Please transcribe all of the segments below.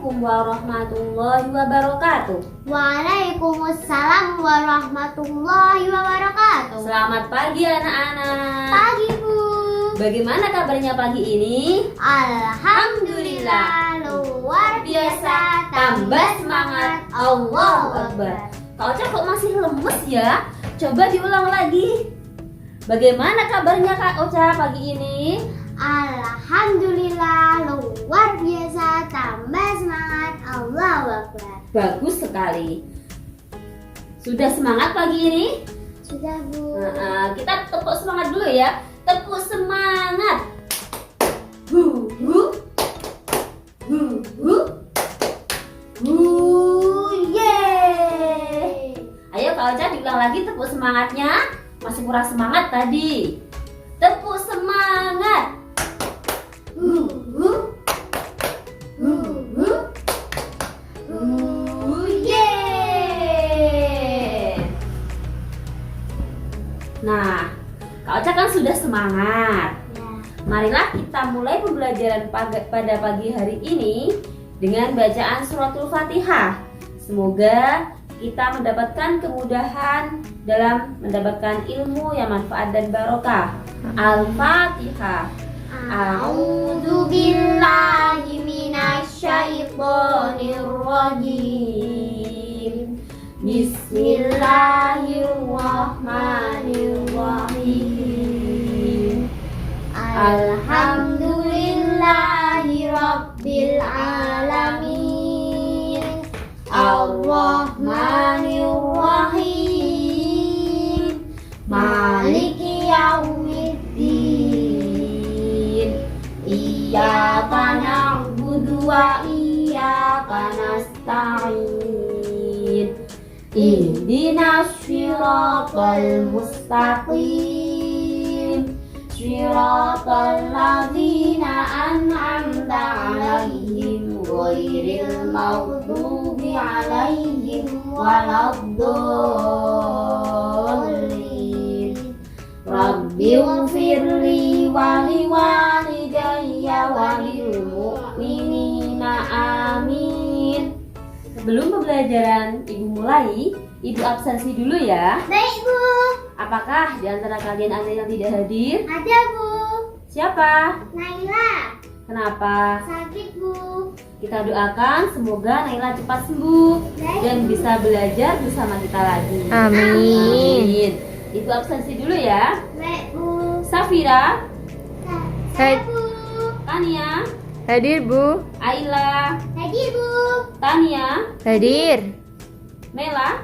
Assalamualaikum warahmatullahi wabarakatuh. Waalaikumsalam warahmatullahi wabarakatuh. Selamat pagi anak-anak. Pagi Bu. Bagaimana kabarnya pagi ini? Alhamdulillah luar biasa. Tambah semangat. Allahu Akbar. Kak Ocha kok masih lemes ya? Coba diulang lagi. Bagaimana kabarnya Kak Ocha pagi ini? Alhamdulillah luar biasa. Tambah semangat. Allahu Akbar. Bagus sekali. Sudah semangat pagi ini? Sudah Bu. Kita tepuk semangat dulu ya. Tepuk semangat. Hu hu. Hu hu. Hu yeay. Ayo Kak Ocha diulang lagi tepuk semangatnya. Masih kurang semangat tadi. Tepuk semangat. Hu hu. Hu hu. Hu yeay. Nah, Kak Ocha kan sudah semangat. Ya. Marilah kita mulai pembelajaran pada pagi hari ini dengan bacaan suratul Fatihah. Semoga kita mendapatkan kemudahan dalam mendapatkan ilmu yang manfaat dan barokah. Al-Fatihah. A'udzu billahi minasyaitonir rajim. Bismillahirrahmanirrahim. Alhamdulillahi rabbil alamin. Ar-Rahmanir-Rahim. Maliki yaumiddin. Iyyaka na'budu wa iyyaka nasta'in. Ihdinas siratal mustaqim. Siratal ladzina an'amta 'alaihim ghairil maghdubi 'alaihim waladdallin. Rabbighfirli wa liwalidayya wa lil mu'minina amin. Sebelum pembelajaran Ibu mulai, Ibu absensi dulu ya. Baik Bu. Apakah di antara kalian ada yang tidak hadir? Ada Bu. Siapa? Naila Kenapa? sakit Bu. Kita doakan semoga Naila cepat sembuh dan bisa belajar bersama kita lagi. Amin. Ibu absensi dulu ya. Baik Bu. Safira, Saya Bu. Tania, Hadir Bu. Aila, Hadir Bu. Tania, Hadir. Mela,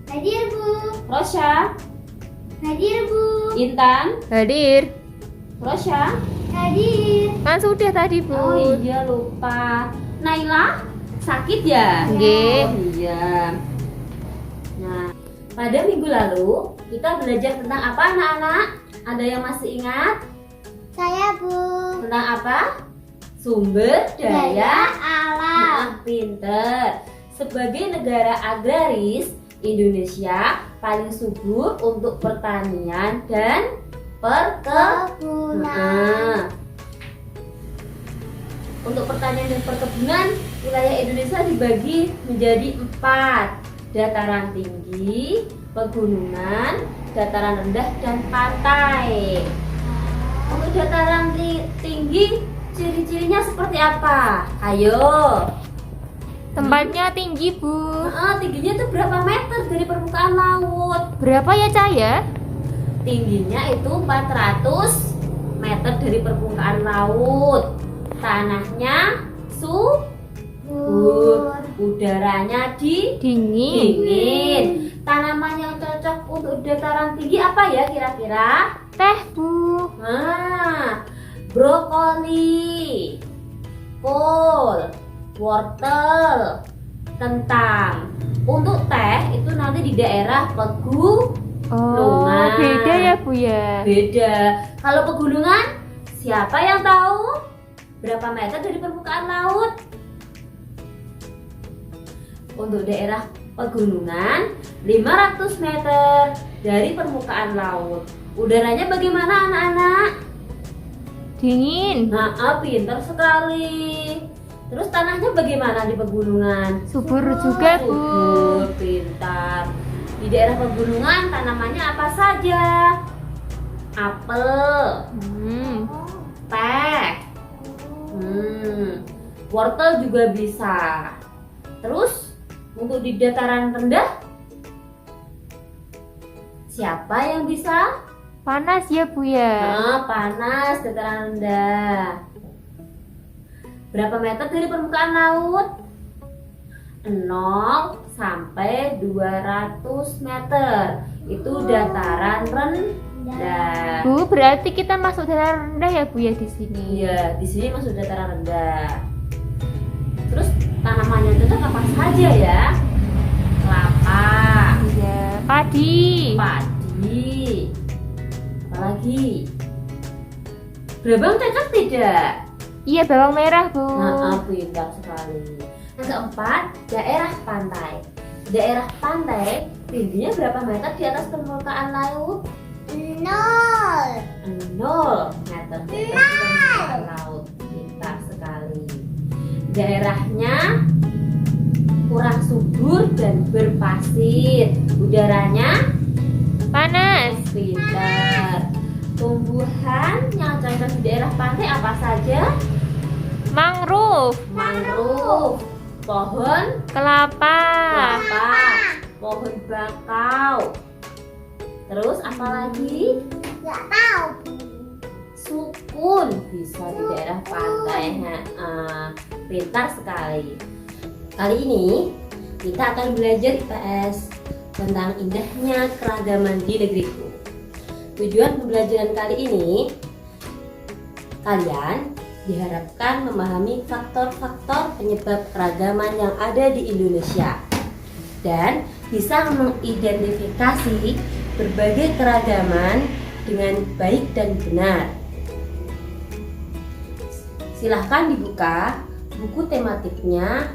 Hadir Bu. Rosya, Hadir Bu. Intan, Hadir. Rosya. Hadir. Kan sudah tadi Bu. Oh iya lupa. Naila sakit ya? Nggih. Oh iya. Nah, pada minggu lalu kita belajar tentang apa anak-anak? Ada yang masih ingat? Saya Bu. Tentang apa? Sumber daya alam. Pinter. Sebagai negara agraris, Indonesia paling subur untuk pertanian dan perkebunan. Kebunan. Untuk pertanian dan perkebunan, wilayah Indonesia dibagi menjadi 4: dataran tinggi, pegunungan, dataran rendah, dan pantai. Untuk dataran tinggi, ciri-cirinya seperti apa? Ayo. Tempatnya tinggi Bu. Tingginya itu berapa meter dari permukaan laut? Berapa ya Caya? Tingginya itu 400 meter dari permukaan laut. Tanahnya subur, udaranya Dingin. dingin. Tanaman yang cocok untuk dataran tinggi apa ya kira-kira? Teh Bu. Nah, brokoli, kol, wortel, kentang. Untuk teh itu nanti di daerah pegunungan. Oh, beda ya Bu ya. Beda. Kalau pegunungan, siapa yang tahu? Berapa meter dari permukaan laut? Untuk daerah pegunungan 500 meter dari permukaan laut. Udaranya bagaimana anak-anak? Dingin. Nah, pintar sekali. Terus tanahnya bagaimana di pegunungan? Subur juga, Bu. Subur, pintar. Di daerah pegunungan tanamannya apa saja? Apel, teh, wortel juga bisa. Terus untuk di dataran rendah, siapa yang bisa? Panas ya, Bu ya. Nah, panas dataran rendah. Berapa meter dari permukaan laut? 0 sampai 200 meter. Itu dataran rendah. Bu, berarti kita masuk dataran rendah ya, Bu ya di sini. Iya, di sini masuk dataran rendah. Terus tanaman yang cocok apa saja ya? Kelapa, Iya, padi. padi, apalagi? Berabang cocok tidak? Iya, bawang merah, Bu. Nah, pintar sekali. Yang keempat, daerah pantai. Daerah pantai tingginya berapa meter di atas permukaan laut? 0. 0 meter di atas permukaan laut. Pintar sekali. Daerahnya kurang subur dan berpasir. Udaranya Panas. pintar. Tumbuhan yang cocok di daerah pantai apa saja? Mangrove. Mangrove, pohon Kelapa. kelapa, pohon bakau. Terus apa lagi? Nggak tahu. Sukun bisa di daerah pantai. Pintar sekali. Kali ini kita akan belajar IPS tentang indahnya keragaman di negeriku. Tujuan pembelajaran kali ini, kalian diharapkan memahami faktor-faktor penyebab keragaman yang ada di Indonesia dan bisa mengidentifikasi berbagai keragaman dengan baik dan benar. Silahkan dibuka buku tematiknya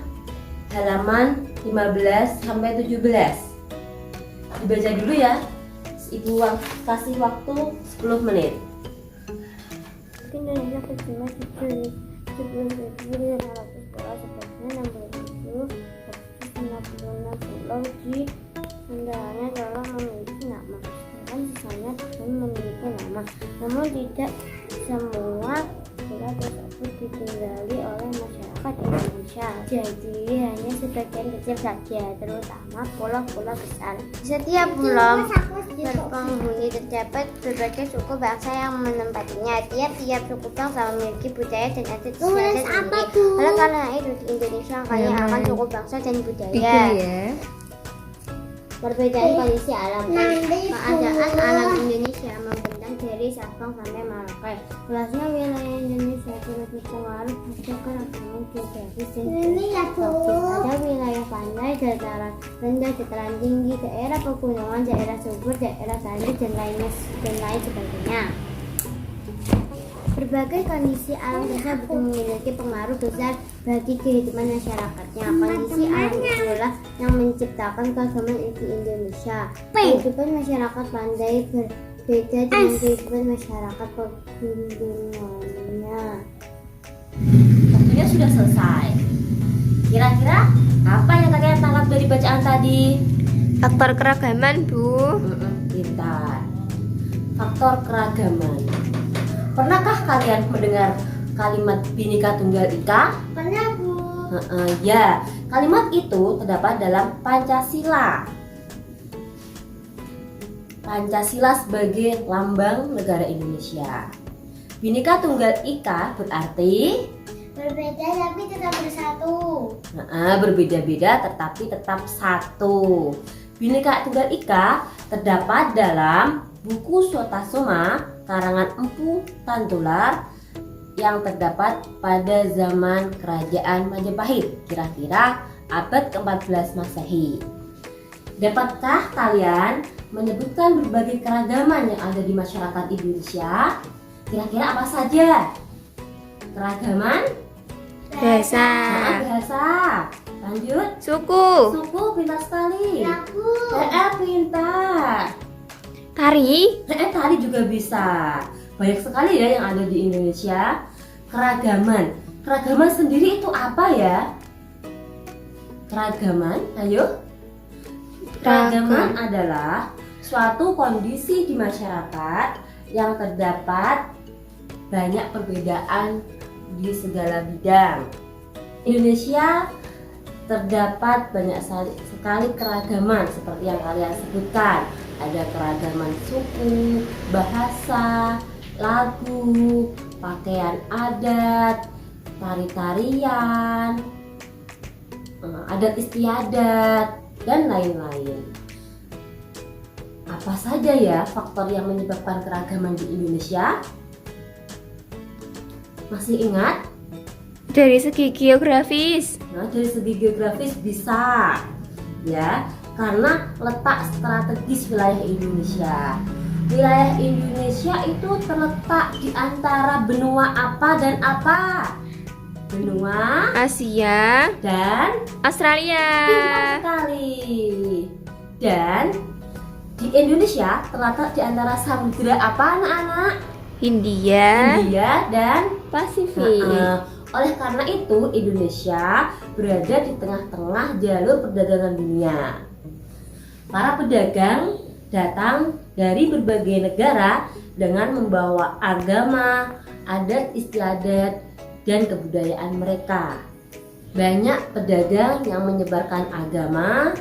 halaman 15 sampai 17. Dibaca dulu ya. Ibu kasih waktu 10 menit. Indonesia kecil sebelum 1912 sebabnya 60.156 pulau di antaranya telah memiliki nama, sedangkan sisanya belum memiliki nama. Namun tidak semua pulau tersebut ditinggali oleh masyarakat Indonesia. Jadi hanya sebagian kecil saja, terutama pulau-pulau besar. Setiap pulau berpenghuni terdapat berbagai suku bangsa yang menempatinya. Tiap-tiap suku bangsa memiliki budaya dan adat istiadat sendiri. Oleh karena itu di Indonesia kaya akan suku bangsa dan budaya. Perbedaan kondisi alam dan keadaan alam Indonesia membentang dari Sabang sampai Merauke. Luasnya wilayah Indonesia turut berpengaruh pada keragaman geografis dan geografis. Ada wilayah pantai, dataran rendah, dataran tinggi, daerah pegunungan, daerah subur, daerah tandus dan lain sebagainya. Berbagai kondisi alam tersebut memiliki pengaruh besar bagi kehidupan masyarakatnya. Kondisi alam itulah yang menciptakan keragaman di Indonesia. Kehidupan masyarakat pantai berbeda dengan kehidupan masyarakat pegunungannya. Waktunya sudah selesai. Kira-kira apa yang kalian tangkap dari bacaan tadi? Faktor keragaman, Bu. Pintar. Faktor keragaman. Pernahkah kalian mendengar kalimat Bhinneka Tunggal Ika? Pernah, Bu. Ya, kalimat itu terdapat dalam Pancasila. Pancasila sebagai lambang negara Indonesia. Bhinneka Tunggal Ika berarti Berbeda tapi tetap bersatu. berbeda-beda tetapi tetap satu. Bhinneka Tunggal Ika terdapat dalam buku Sutasoma karangan Empu Tantular yang terdapat pada zaman Kerajaan Majapahit, kira-kira abad ke-14 Masehi. Dapatkah kalian menyebutkan berbagai keragaman yang ada di masyarakat Indonesia? Kira-kira apa saja? Keragaman Bahasa. bahasa. Lanjut. Suku. Suku, pintar sekali. Lagu. Pintar. Tari. Tari juga bisa. Banyak sekali ya yang ada di Indonesia. Keragaman. keragaman sendiri itu apa ya? Keragaman, ayo. Keragaman adalah suatu kondisi di masyarakat yang terdapat banyak perbedaan di segala bidang. Indonesia terdapat banyak sekali keragaman seperti yang kalian sebutkan. Ada keragaman suku, bahasa, lagu, pakaian adat, tari-tarian, adat istiadat, dan lain-lain. Apa saja ya faktor yang menyebabkan keragaman di Indonesia? Masih ingat? Dari segi geografis. Nah, dari segi geografis bisa, ya, karena letak strategis wilayah Indonesia. Wilayah Indonesia itu terletak di antara benua apa dan apa? Benua Asia dan Australia. pintar sekali. Dan di Indonesia terletak di antara samudera apa, anak-anak? Hindia dan Pasifik. oleh karena itu Indonesia berada di tengah-tengah jalur perdagangan dunia. Para pedagang datang dari berbagai negara dengan membawa agama, adat istiadat, dan kebudayaan mereka. Banyak pedagang yang menyebarkan agama,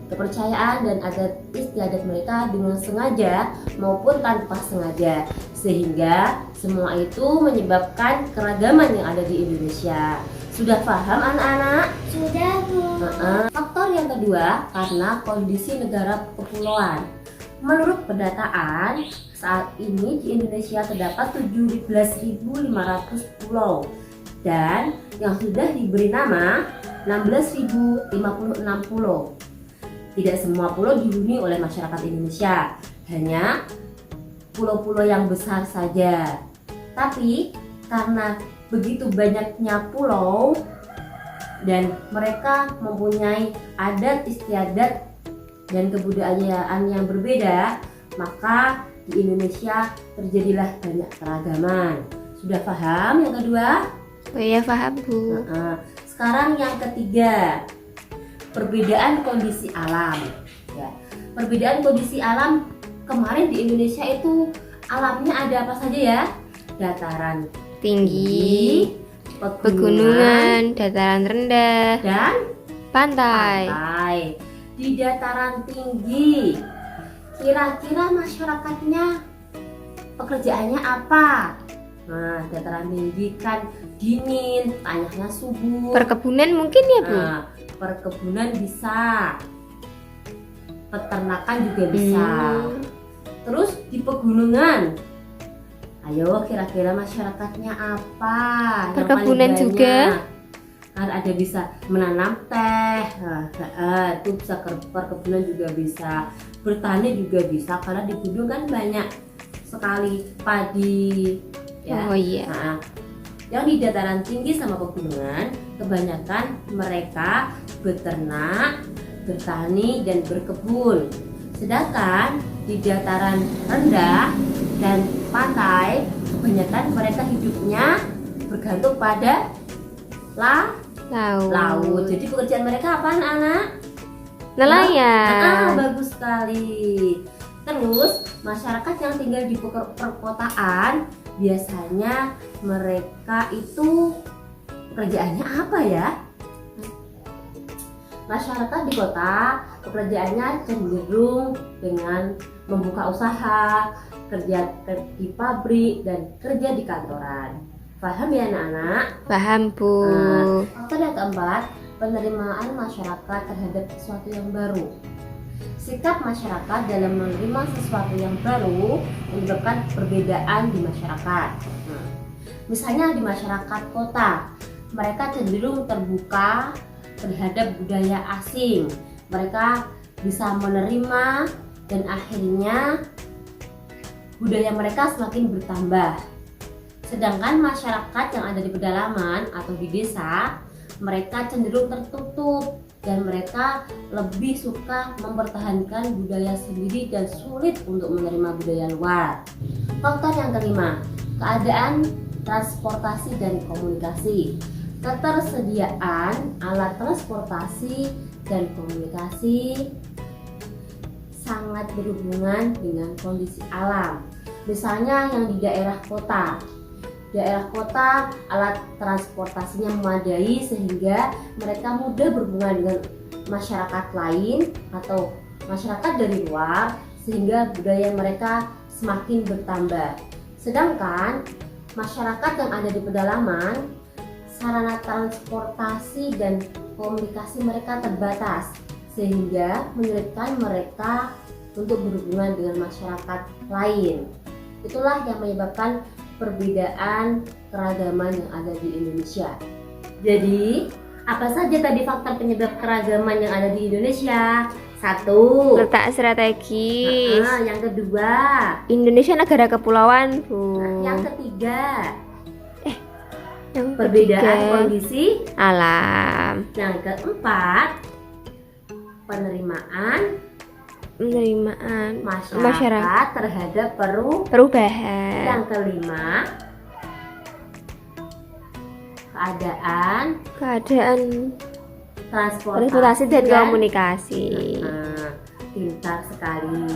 kepercayaan, dan adat istiadat mereka dengan sengaja maupun tanpa sengaja, sehingga semua itu menyebabkan keragaman yang ada di Indonesia. Sudah paham anak-anak? Sudah, Bu. Faktor yang kedua, karena kondisi negara kepulauan. Menurut pendataan, saat ini di Indonesia terdapat 17.500 pulau dan yang sudah diberi nama 16.056 pulau. Tidak semua pulau dihuni oleh masyarakat Indonesia, hanya pulau-pulau yang besar saja. Tapi karena begitu banyaknya pulau dan mereka mempunyai adat istiadat dan kebudayaan yang berbeda, maka di Indonesia terjadilah banyak keragaman. Sudah paham yang kedua? Oh iya, paham, Bu. Sekarang yang ketiga, perbedaan kondisi alam. Ya, perbedaan kondisi alam kemarin di Indonesia itu alamnya ada apa saja ya? Dataran Tinggi, pegunungan, pegunungan, dataran rendah, dan pantai. pantai. Di dataran tinggi, kira-kira masyarakatnya pekerjaannya apa? Nah, dataran tinggi kan dingin, tanahnya subur. Perkebunan mungkin ya, Bu? Nah, perkebunan bisa, peternakan juga bisa. Terus di pegunungan, ayo kira-kira masyarakatnya apa? Yang Perkebunan paling juga. banyak? Kan ada bisa menanam teh, itu bisa perkebunan juga bisa, bertani juga bisa karena di gunung kan banyak sekali padi. Ya. Oh iya. Nah, yang di dataran tinggi sama pegunungan kebanyakan mereka beternak, bertani, dan berkebun. Sedangkan di dataran rendah dan pantai kebanyakan mereka hidupnya bergantung pada laut. Jadi pekerjaan mereka apa anak-anak? Nelayan. Bagus sekali. Terus masyarakat yang tinggal di perkotaan biasanya mereka itu pekerjaannya apa ya? Masyarakat di kota pekerjaannya cenderung dengan membuka usaha, kerja di pabrik, dan kerja di kantoran. Paham ya anak-anak? Paham, Bu. Faktor yang keempat, penerimaan masyarakat terhadap sesuatu yang baru. Sikap masyarakat dalam menerima sesuatu yang baru menyebabkan perbedaan di masyarakat. Misalnya di masyarakat kota, mereka cenderung terbuka terhadap budaya asing. Mereka bisa menerima dan akhirnya budaya mereka semakin bertambah. Sedangkan masyarakat yang ada di pedalaman atau di desa, mereka cenderung tertutup dan mereka lebih suka mempertahankan budaya sendiri dan sulit untuk menerima budaya luar. Faktor yang kelima, keadaan transportasi dan komunikasi. Ketersediaan alat transportasi dan komunikasi sangat berhubungan dengan kondisi alam. Misalnya yang di daerah kota. Daerah kota alat transportasinya memadai sehingga mereka mudah berhubungan dengan masyarakat lain atau masyarakat dari luar sehingga budaya mereka semakin bertambah. Sedangkan masyarakat yang ada di pedalaman, sarana transportasi dan komunikasi mereka terbatas sehingga menyulitkan mereka untuk berhubungan dengan masyarakat lain. Itulah yang menyebabkan perbedaan keragaman yang ada di Indonesia. Jadi, apa saja tadi faktor penyebab keragaman yang ada di Indonesia? 1. Letak strategis. Yang kedua. Indonesia negara kepulauan, Bu. Yang ketiga. Yang Perbedaan ketiga, kondisi alam. Yang keempat, penerimaan masyarakat terhadap perubahan. Yang kelima, keadaan transportasi dan komunikasi. Pintar sekali.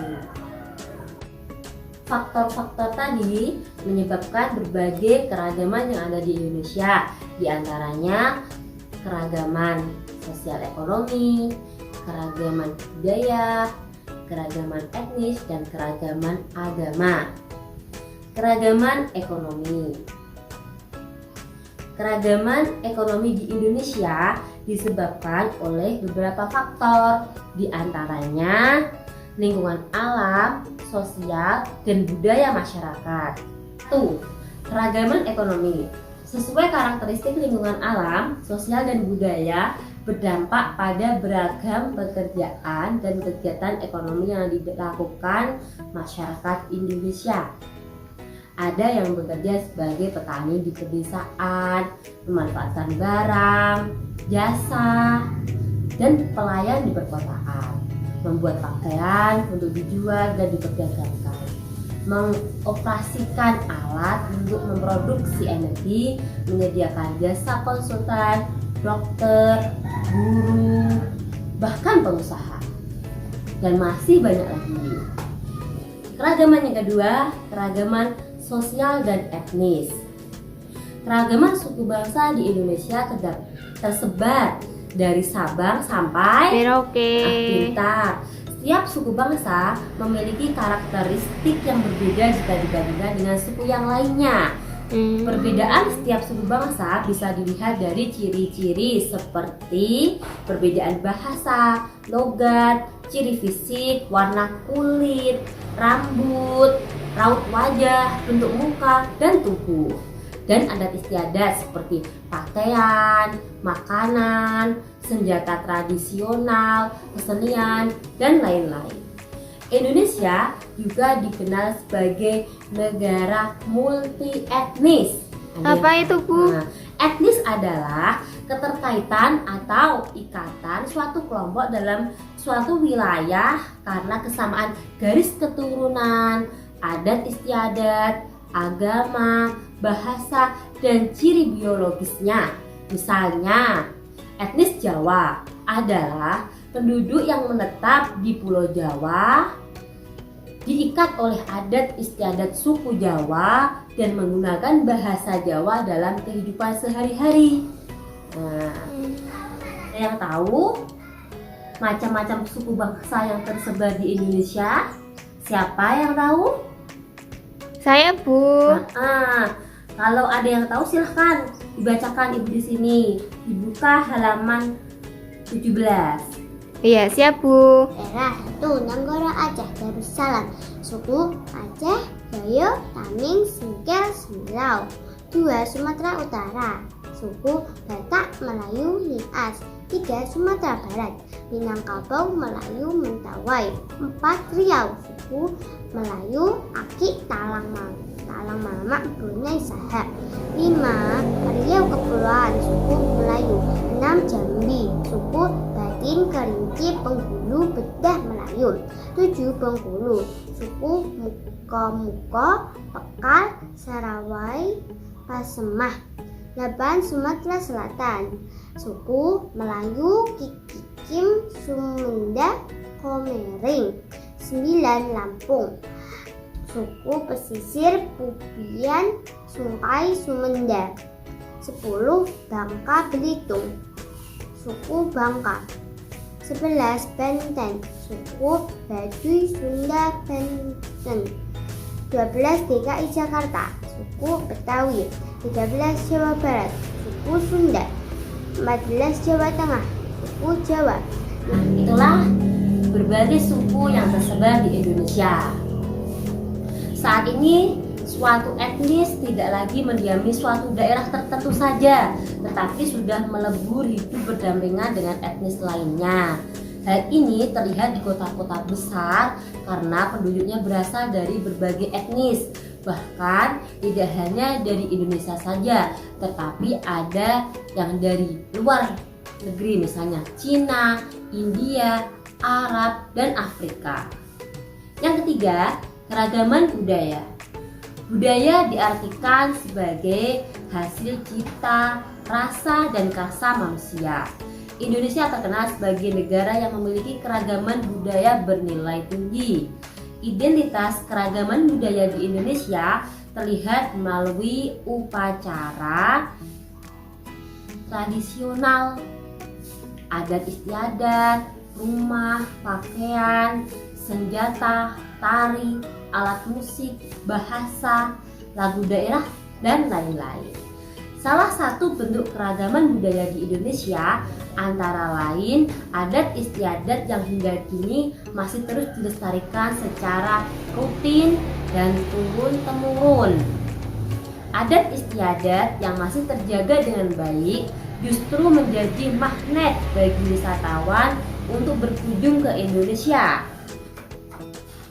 Faktor-faktor tadi menyebabkan berbagai keragaman yang ada di Indonesia, di antaranya keragaman sosial ekonomi, keragaman budaya, keragaman etnis, dan keragaman agama. Keragaman ekonomi. Keragaman ekonomi di Indonesia disebabkan oleh beberapa faktor, di antaranya lingkungan alam, sosial, dan budaya masyarakat. Keragaman ekonomi. Sesuai karakteristik lingkungan alam, sosial, dan budaya berdampak pada beragam pekerjaan dan kegiatan ekonomi yang dilakukan masyarakat Indonesia. Ada yang bekerja sebagai petani di pedesaan, memanfaatkan barang, jasa, dan pelayan di perkotaan, membuat pakaian untuk dijual dan diperdagangkan, mengoperasikan alat untuk memproduksi energi, menyediakan jasa konsultan, dokter, guru, bahkan pengusaha, dan masih banyak lagi. Keragaman yang kedua, keragaman sosial dan etnis. Keragaman suku bangsa di Indonesia tersebar dari Sabang sampai Merauke. Pintar. Setiap suku bangsa memiliki karakteristik yang berbeda jika dibandingkan dengan suku yang lainnya. Perbedaan setiap suku bangsa bisa dilihat dari ciri-ciri seperti perbedaan bahasa, logat, ciri fisik, warna kulit, rambut, raut wajah, bentuk muka, dan tubuh. Dan adat istiadat seperti pakaian, makanan, senjata tradisional, kesenian, dan lain-lain. Indonesia juga dikenal sebagai negara multi etnis. Apa itu, Bu? Etnis adalah keterkaitan atau ikatan suatu kelompok dalam suatu wilayah karena kesamaan garis keturunan, adat istiadat, agama, bahasa, dan ciri biologisnya. Misalnya, etnis Jawa adalah penduduk yang menetap di Pulau Jawa, diikat oleh adat istiadat suku Jawa dan menggunakan bahasa Jawa dalam kehidupan sehari-hari. Ada yang tahu macam-macam suku bangsa yang tersebar di Indonesia? Siapa yang tahu? Saya, Bu. Kalau ada yang tahu silahkan dibacakan Ibu di sini. Dibuka halaman 17. Iya, siap, Bu. Daerah 1. Nanggoro Aceh Darussalam. Suku Aceh, Dayo, Taming, Singkel, Sembilau. 2. Sumatera Utara. Suku Batak, Melayu, Nias. 3. Sumatera Barat. Minangkabau, Melayu, Mentawai. 4. Riau. Suku Melayu, Aki, Talang Mamak, Brunei, Sahak. 5. Riau Kepulauan. Suku Melayu. 6. Jambi. Suku Batak, Jatim, Kerinci, Penghulu, Bedah, Melayu. 7. Bengkulu, suku Muka-Muko, Pekal, Sarawai, Pasemah. 8. Sumatera Selatan, suku Melayu, Kikikim, Sumenda, Komering. 9. Lampung, suku pesisir Pubian, Sungai, Sumenda. 10. Bangka Belitung, suku Bangka. 11. Banten, suku Baduy, Sunda, Banten. 12. DKI Jakarta, suku Betawi. 13. Jawa Barat, suku Sunda. 14. Jawa Tengah, suku Jawa. Nah, itulah berbagai suku yang tersebar di Indonesia. Saat ini suatu etnis tidak lagi mendiami suatu daerah tertentu saja, tetapi sudah melebur hidup berdampingan dengan etnis lainnya. Hal ini terlihat di kota-kota besar karena penduduknya berasal dari berbagai etnis. Bahkan tidak hanya dari Indonesia saja, tetapi ada yang dari luar negeri, misalnya Cina, India, Arab, dan Afrika. Yang ketiga, keragaman budaya. Budaya diartikan sebagai hasil cipta, rasa, dan karsa manusia. Indonesia terkenal sebagai negara yang memiliki keragaman budaya bernilai tinggi. Identitas keragaman budaya di Indonesia terlihat melalui upacara tradisional, adat istiadat, rumah, pakaian, senjata, tari, alat musik, bahasa, lagu daerah, dan lain-lain. Salah satu bentuk keragaman budaya di Indonesia antara lain adat istiadat yang hingga kini masih terus dilestarikan secara rutin dan turun-temurun. Adat istiadat yang masih terjaga dengan baik justru menjadi magnet bagi wisatawan untuk berkunjung ke Indonesia.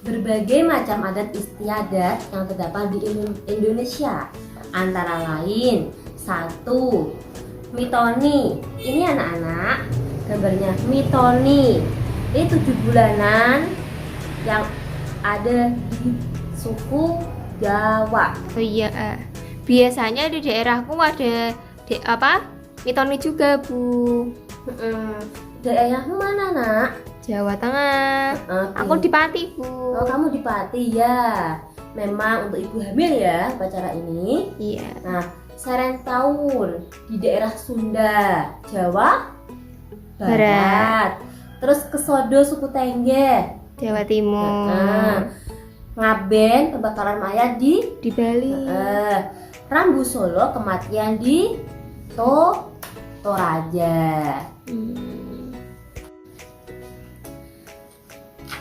Berbagai macam adat istiadat yang terdapat di Indonesia antara lain 1. Mitoni. Ini anak-anak gambarnya mitoni. Ini 7 bulanan yang ada di suku Jawa. Oh iya, biasanya di daerahku ada mitoni juga, Bu. Daerahmu mana, Nak? Jawa Tengah. Oke. Aku di Pati, Bu. Oh, kamu di Pati ya. Memang untuk ibu hamil ya upacara ini. Iya. Nah, Serentahun di daerah Sunda, Jawa Barat. Terus Kesodo suku Tengge, Jawa Timur. Ngaben pembakaran mayat di Bali. Rambu Solo kematian di Toraja.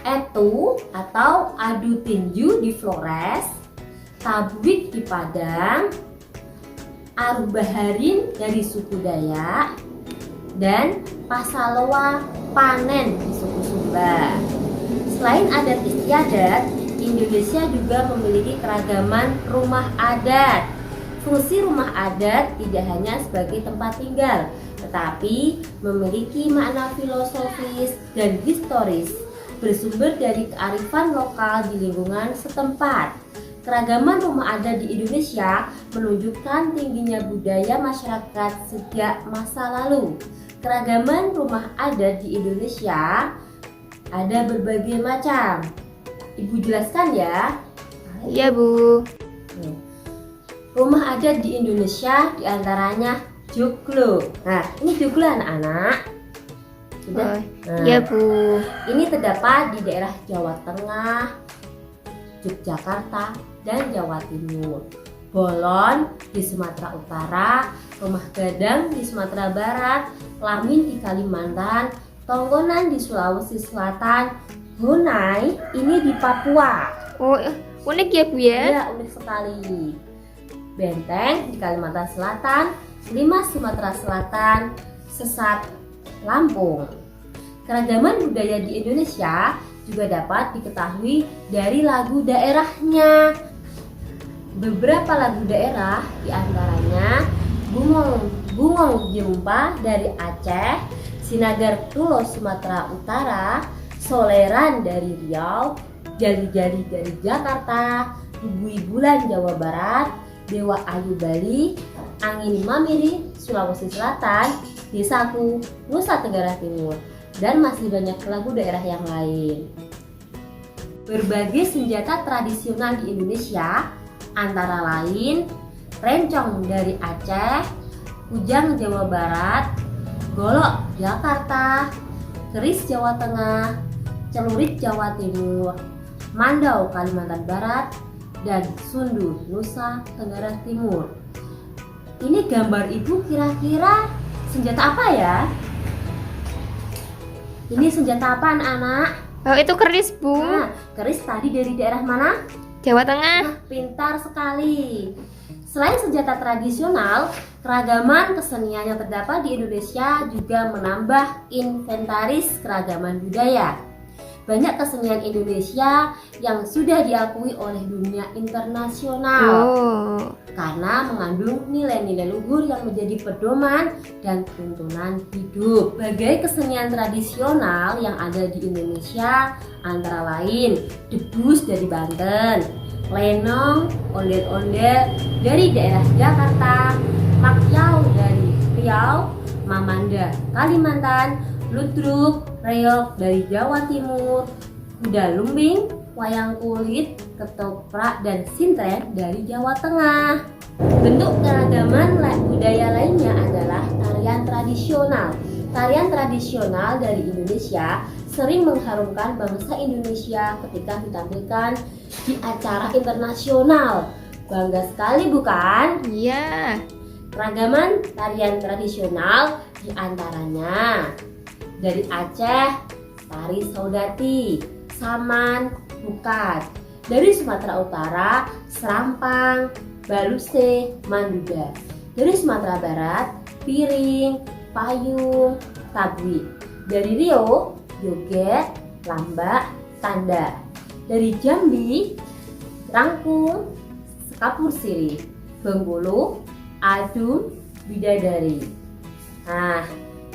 Etu atau adu tinju di Flores, Tabuik di Padang, Arubaharin dari suku Dayak, dan Pasaloa panen di suku Sumba. Selain adat istiadat, Indonesia juga memiliki keragaman rumah adat. Fungsi rumah adat tidak hanya sebagai tempat tinggal, tetapi memiliki makna filosofis dan historis, bersumber dari kearifan lokal di lingkungan setempat. Keragaman rumah adat di Indonesia menunjukkan tingginya budaya masyarakat sejak masa lalu. Keragaman rumah adat di Indonesia ada berbagai macam. Ibu jelaskan ya. Iya, Bu. Rumah adat di Indonesia diantaranya joglo. Nah, ini joglo anak-anak. Sudah? Nah, Iya, Bu. ini terdapat di daerah Jawa Tengah, Yogyakarta, dan Jawa Timur. Bolon di Sumatera Utara, Rumah Gadang di Sumatera Barat, Lamin di Kalimantan, Tonggonan di Sulawesi Selatan, Honai ini di Papua. Oh, unik ya, Bu ya? Iya, unik sekali. Benteng di Kalimantan Selatan, Limas Sumatera Selatan, Sesat Lampung. Keragaman budaya di Indonesia juga dapat diketahui dari lagu daerahnya. Beberapa lagu daerah diantaranya Bungong Jempa dari Aceh, Sinagar Tulo Sumatera Utara, Soleran dari Riau, Jali-Jali dari Jakarta, Bubui Bulan Jawa Barat, Dewa Ayu Bali, Angin Mamiri Sulawesi Selatan, Desaku Nusa Tenggara Timur, dan masih banyak lagu daerah yang lain. Berbagai senjata tradisional di Indonesia antara lain rencong dari Aceh, kujang Jawa Barat, golok Jakarta, keris Jawa Tengah, celurit Jawa Timur, mandau Kalimantan Barat, dan sundu Nusa Tenggara Timur. Ini gambar ibu kira-kira senjata apa ya? Ini senjata apa anak-anak? Oh, itu keris, Bu. Nah, keris tadi dari daerah mana? Jawa Tengah. Nah, pintar sekali. Selain senjata tradisional, keragaman kesenian yang terdapat di Indonesia juga menambah inventaris keragaman budaya. Banyak kesenian Indonesia yang sudah diakui oleh dunia internasional Oh, karena mengandung nilai-nilai luhur yang menjadi pedoman dan tuntunan hidup. Berbagai kesenian tradisional yang ada di Indonesia antara lain debus dari Banten, lenong, ondel-ondel dari daerah Jakarta, makyau dari Riau, mamanda Kalimantan, ludruk, reog dari Jawa Timur, kuda lumbing, wayang kulit, ketoprak, dan sintren dari Jawa Tengah. Bentuk keragaman budaya lainnya adalah tarian tradisional. Tarian tradisional dari Indonesia sering mengharumkan bangsa Indonesia ketika ditampilkan di acara internasional. Bangga sekali bukan? iya. Keragaman tarian tradisional diantaranya dari Aceh, tari saudati, saman, bukat. Dari Sumatera Utara, serampang, baluse, manduda. Dari Sumatera Barat, piring, payung, tabwi. Dari Riau, joget, lambak, tanda. Dari Jambi, rangkung, sekapur sirih, Bengkulu, adum, bidadari. Nah,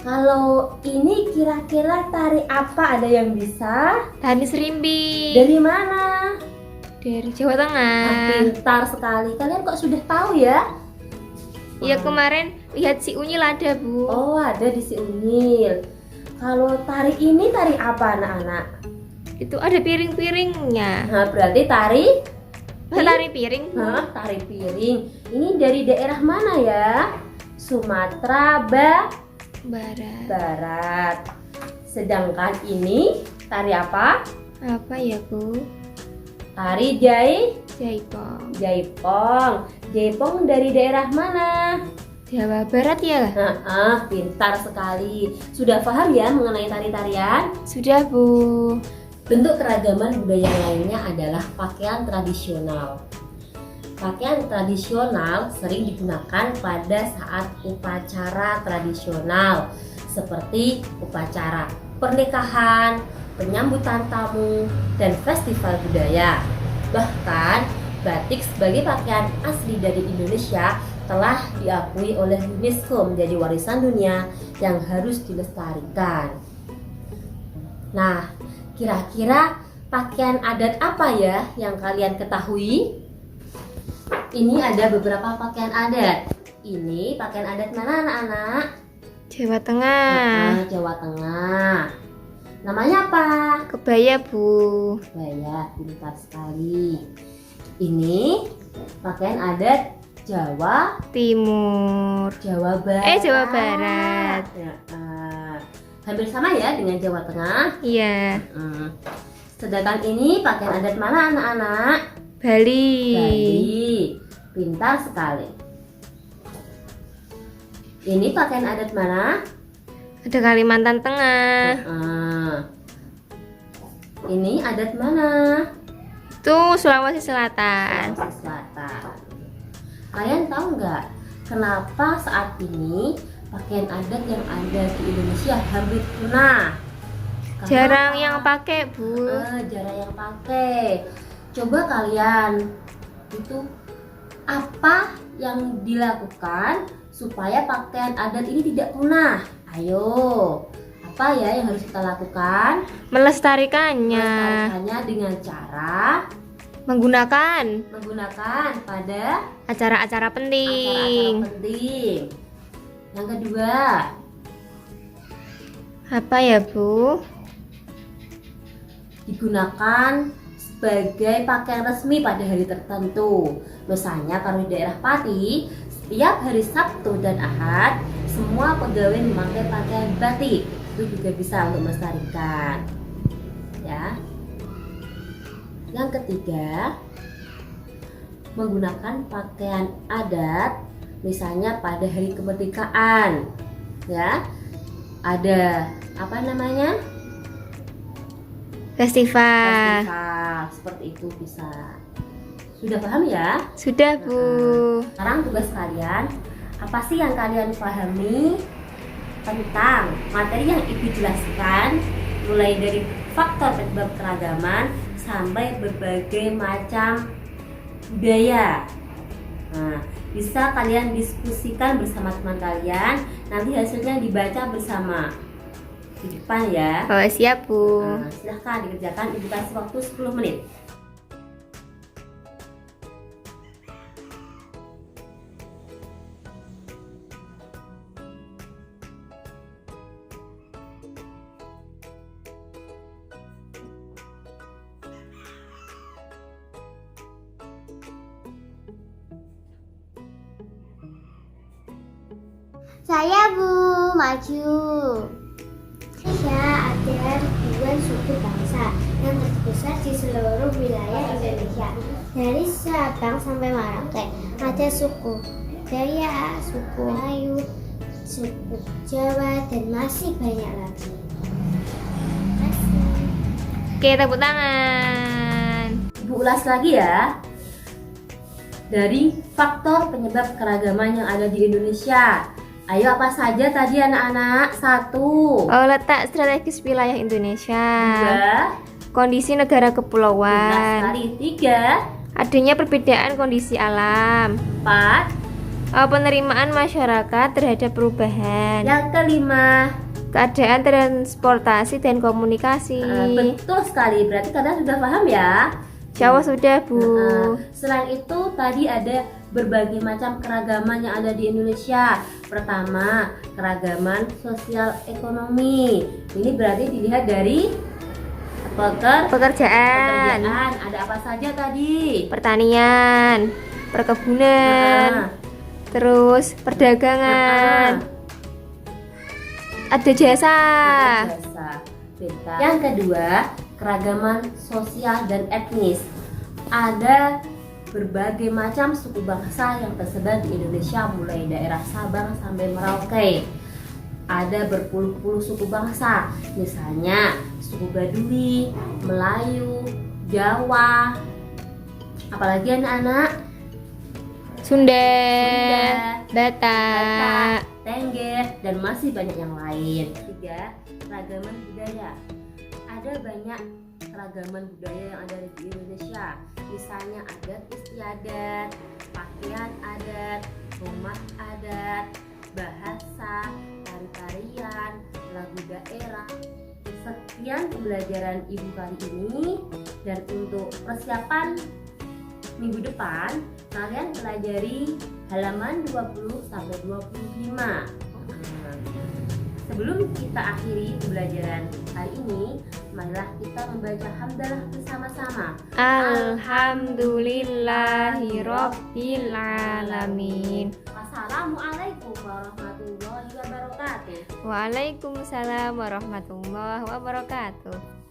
kalau ini kira-kira tari apa, ada yang bisa? Tari serimbi. Dari mana? Dari Jawa Tengah. Pintar sekali. Kalian kok sudah tahu ya? Iya, kemarin lihat si Unyil ada, Bu. Oh, ada di si Unyil. Kalau tari ini tari apa anak-anak? Itu ada piring-piringnya. Nah, berarti tari? Tari piring, Bu. Hah, tari piring. Ini dari daerah mana ya? Sumatera Barat. Sedangkan ini tari apa? Apa ya, Bu? Tari Jaipong. Jaipong. Jaipong dari daerah mana? Jawa Barat ya? Pintar sekali. Sudah paham ya mengenai tari-tarian? Sudah, Bu. Bentuk keragaman budaya lainnya adalah pakaian tradisional. Pakaian tradisional sering digunakan pada saat upacara tradisional seperti upacara pernikahan, penyambutan tamu, dan festival budaya. Bahkan, batik sebagai pakaian asli dari Indonesia telah diakui oleh UNESCO menjadi warisan dunia yang harus dilestarikan. Nah, kira-kira pakaian adat apa ya yang kalian ketahui? Ini ada beberapa pakaian adat. Ini pakaian adat mana anak-anak? Jawa Tengah. Jawa Tengah. Namanya apa? Kebaya, Bu. Kebaya, pintar sekali. Ini pakaian adat Jawa Timur. Jawa Barat. Jawa Barat. Hampir sama ya dengan Jawa Tengah. Iya. Sedangkan ini pakaian adat mana anak-anak? Bali. Pintar sekali. Ini pakaian adat mana? Ada Kalimantan Tengah. Ini adat mana? Itu Sulawesi Selatan. Sulawesi Selatan. Kalian tahu nggak kenapa saat ini pakaian adat yang ada di Indonesia hampir punah? Jarang yang pakai, Bu. Jarang yang pakai. Coba kalian itu apa yang dilakukan supaya pakaian adat ini tidak punah? Ayo, Apa ya yang harus kita lakukan? Melestarikannya Melestarikannya dengan cara menggunakan pada acara-acara penting. acara-acara penting. Yang kedua, Apa ya, Bu? digunakan sebagai pakaian resmi pada hari tertentu. Misalnya kalau di daerah Pati, setiap hari Sabtu dan Ahad, semua pegawai memakai pakaian batik. Itu juga bisa untuk melestarikan. Ya. Yang ketiga, menggunakan pakaian adat, misalnya pada hari kemerdekaan. Ya. Ada apa namanya? Festival. Seperti itu bisa. Sudah paham ya? Sudah, Bu. Sekarang tugas kalian, apa sih yang kalian pahami tentang materi yang Ibu jelaskan, mulai dari faktor penyebab keragaman sampai berbagai macam budaya. Nah, bisa kalian diskusikan bersama teman kalian, nanti hasilnya dibaca bersama di depan ya. Oh, siap, Bu. Nah, silahkan dikerjakan, Ibu kasih waktu 10 menit. Saya Bu, maju. Indonesia ada ribuan suku bangsa yang terpusat di seluruh wilayah Indonesia. Dari Sabang sampai Merauke ada suku Dayak, suku Melayu, suku Jawa, dan masih banyak lagi. Terima kasih. Oke, tepuk tangan. Ibu ulas lagi ya. Dari faktor penyebab keragaman yang ada di Indonesia. Ayo, apa saja tadi anak-anak? 1. Oh, letak strategis wilayah Indonesia. 2. Kondisi negara Benar kepulauan. sekali. 3. Adanya perbedaan kondisi alam. 4. Penerimaan masyarakat terhadap perubahan. Yang kelima. Keadaan transportasi dan komunikasi. Betul sekali. Berarti kalian sudah paham ya? Jawa sudah, Bu. Selain itu tadi ada berbagai macam keragaman yang ada di Indonesia. Pertama, keragaman sosial ekonomi. Ini berarti dilihat dari Pekerjaan. Ada apa saja tadi? Pertanian, perkebunan, terus perdagangan. Ada jasa. Ada jasa. Pintar. Yang kedua, keragaman sosial dan etnis. Ada berbagai macam suku bangsa yang tersebar di Indonesia, mulai daerah Sabang sampai Merauke. Ada berpuluh-puluh suku bangsa, misalnya suku Baduy, Melayu, Jawa, apalagi anak-anak? Sunda, Batak, Batak. Tengger, dan masih banyak yang lain. 3. Keragaman budaya. Ada banyak keragaman budaya yang ada di Indonesia. Misalnya adat istiadat, pakaian adat, rumah adat, bahasa, tari-tarian, lagu daerah. Sekian pembelajaran Ibu kali ini, dan untuk persiapan minggu depan kalian pelajari halaman 20 sampai 25. Sebelum kita akhiri pembelajaran hari ini, marilah kita membaca hamdalah bersama-sama. Alhamdulillahirabbil alamin. Wassalamualaikum warahmatullahi wabarakatuh. Waalaikumsalam warahmatullahi wabarakatuh.